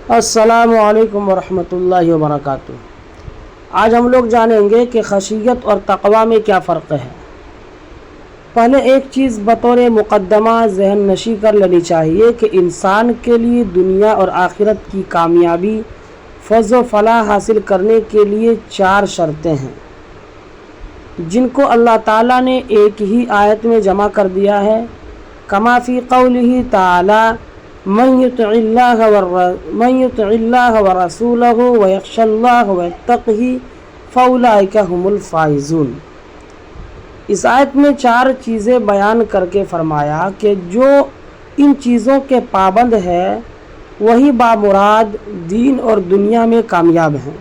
السلام علیکم ورحمۃ اللہ وبرکاتہ۔ آج ہم لوگ جانیں گے کہ خشیت اور تقویٰ میں کیا فرق ہے۔ پہلے ایک چیز بطور مقدمہ ذہن نشی کر لینی چاہیے کہ انسان کے لیے دنیا اور آخرت کی کامیابی، فوز و فلاح حاصل کرنے کے لیے 4 شرطیں ہیں، جن کو اللہ تعالیٰ نے ایک ہی آیت میں جمع کر دیا ہے۔ کما فی قولہ تعالی من یطع اللہ ورسولہ ویخشی اللہ ویتقہ فاولئک ھم الفائزون۔ اس آیت میں 4 چیزیں بیان کر کے فرمایا کہ جو ان چیزوں کے پابند ہے وہی بامراد دین اور دنیا میں کامیاب ہیں۔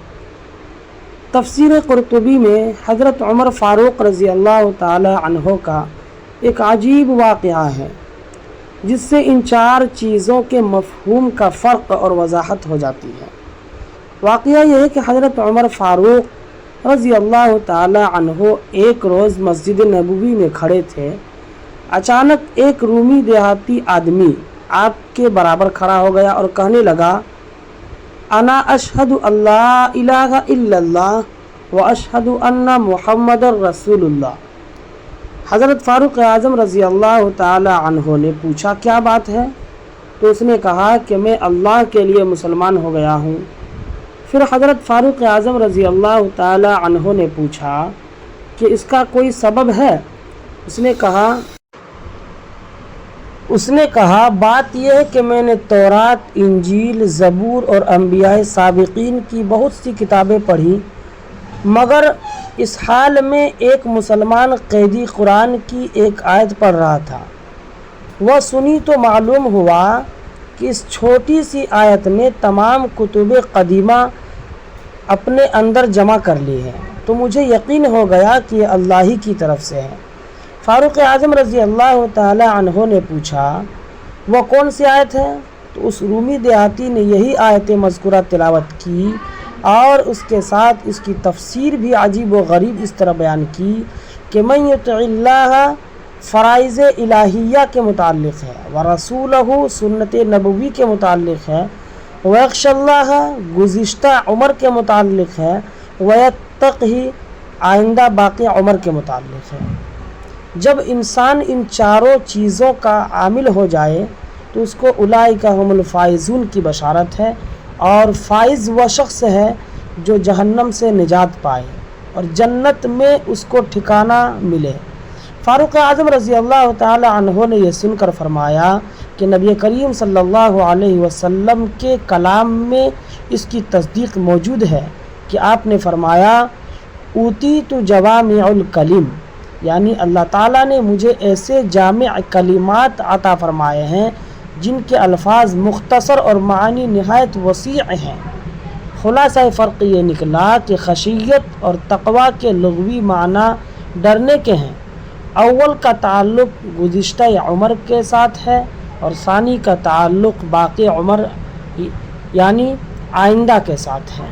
تفسیر قرطبی میں حضرت عمر فاروق رضی اللہ تعالی عنہ کا ایک عجیب واقعہ ہے، جس سے ان 4 چیزوں کے مفہوم کا فرق اور وضاحت ہو جاتی ہے۔ واقعہ یہ ہے کہ حضرت عمر فاروق رضی اللہ تعالی عنہ ایک روز مسجد نبوی میں کھڑے تھے۔ اچانک ایک رومی دیہاتی آدمی آپ کے برابر کھڑا ہو گیا اور کہنے لگا، انا اشہد اللہ الہ الا اللہ و اشہد ان محمد رسول اللہ۔ حضرت فاروق اعظم رضی اللہ تعالی عنہ نے پوچھا، کیا بات ہے؟ تو اس نے کہا کہ میں اللہ کے لیے مسلمان ہو گیا ہوں۔ پھر حضرت فاروق اعظم رضی اللہ تعالی عنہ نے پوچھا کہ اس کا کوئی سبب ہے؟ اس نے کہا بات یہ ہے کہ میں نے تورات، انجیل، زبور اور انبیاء سابقین کی بہت سی کتابیں پڑھی، مگر اس حال میں ایک مسلمان قیدی قرآن کی ایک آیت پڑھ رہا تھا۔ وہ سنی تو معلوم ہوا کہ اس چھوٹی سی آیت نے تمام کتب قدیمہ اپنے اندر جمع کر لی ہے، تو مجھے یقین ہو گیا کہ یہ اللہ ہی کی طرف سے ہے۔ فاروق اعظم رضی اللہ تعالی عنہ نے پوچھا، وہ کون سی آیت ہے؟ تو اس رومی دیہاتی نے یہی آیت مذکورہ تلاوت کی اور اس کے ساتھ اس کی تفسیر بھی عجیب و غریب اس طرح بیان کی کہ من یطع اللہ فرائض الہیہ کے متعلق ہے، ورسولہ سنت نبوی کے متعلق ہے، ویخشی اللہ گزشتہ عمر کے متعلق ہے، ویتقہ آئندہ باقی عمر کے متعلق ہے۔ جب انسان ان 4 چیزوں کا عامل ہو جائے تو اس کو اولئک ھم الفائزون کی بشارت ہے، اور فائز وہ شخص ہے جو جہنم سے نجات پائے اور جنت میں اس کو ٹھکانہ ملے۔ فاروق اعظم رضی اللہ تعالی عنہ نے یہ سن کر فرمایا کہ نبی کریم صلی اللہ علیہ وسلم کے کلام میں اس کی تصدیق موجود ہے کہ آپ نے فرمایا، اوتیت جوامع الکلم، یعنی اللہ تعالیٰ نے مجھے ایسے جامع کلمات عطا فرمائے ہیں جن کے الفاظ مختصر اور معانی نہایت وسیع ہیں۔ خلاصہ فرق یہ نکلا کہ خشیت اور تقویٰ کے لغوی معنی ڈرنے کے ہیں۔ اول کا تعلق گزشتہ عمر کے ساتھ ہے اور ثانی کا تعلق باقی عمر یعنی آئندہ کے ساتھ ہے۔